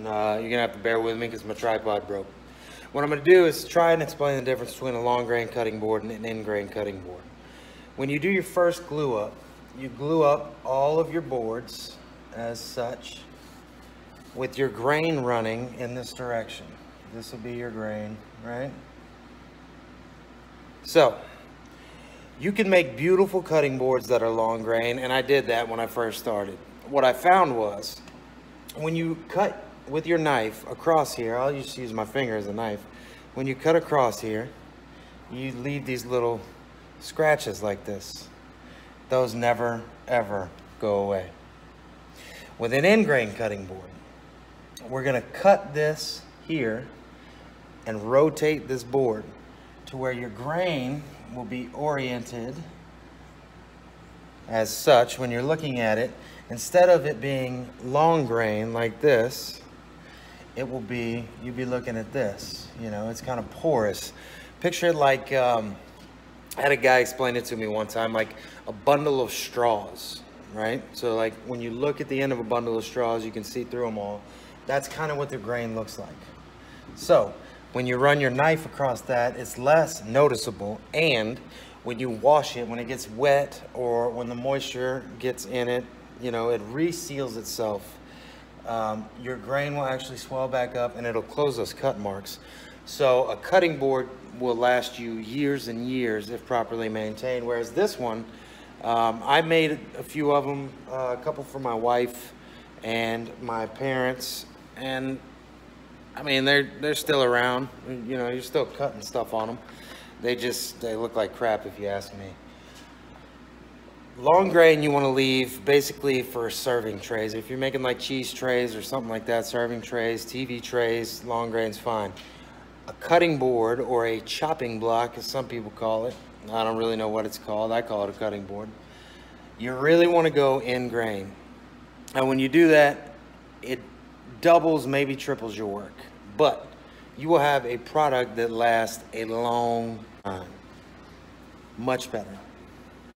and you're gonna have to bear with me because my tripod broke. What I'm gonna do is try and explain the difference between a long grain cutting board and an end grain cutting board. When you do your first glue up, you glue up all of your boards as such with your grain running in this direction. This will be your grain, right? So you can make beautiful cutting boards that are long grain, and I did that when I first started. What I found was when you cut with your knife across here, I'll just use my finger as a knife. When you cut across here, you leave these little scratches like this. Those never ever go away. With an end grain cutting board, we're gonna cut this here and rotate this board to where your grain will be oriented as such. When you're looking at it, instead of it being long grain like this, it will be, you'll be looking at this, you know, it's kind of porous. Picture it like, I had a guy explain it to me one time, like a bundle of straws, right? So like when you look at the end of a bundle of straws, you can see through them all. That's kind of what the grain looks like. So when you run your knife across that, it's less noticeable, and when you wash it, when it gets wet or when the moisture gets in it, you know, it reseals itself. Your grain will actually swell back up and it'll close those cut marks. So a cutting board will last you years and years if properly maintained, whereas this one, I made a few of them, a couple for my wife and my parents, and I mean, they're still around. You know, you're still cutting stuff on them. They look like crap if you ask me. Long grain you want to leave basically for serving trays. If you're making like cheese trays or something like that, serving trays, TV trays, long grain's fine. A cutting board, or a chopping block as some people call it, I don't really know what it's called, I call it a cutting board. You really want to go end grain. And when you do that, it doubles, maybe triples your work, but you will have a product that lasts a long time. Much better.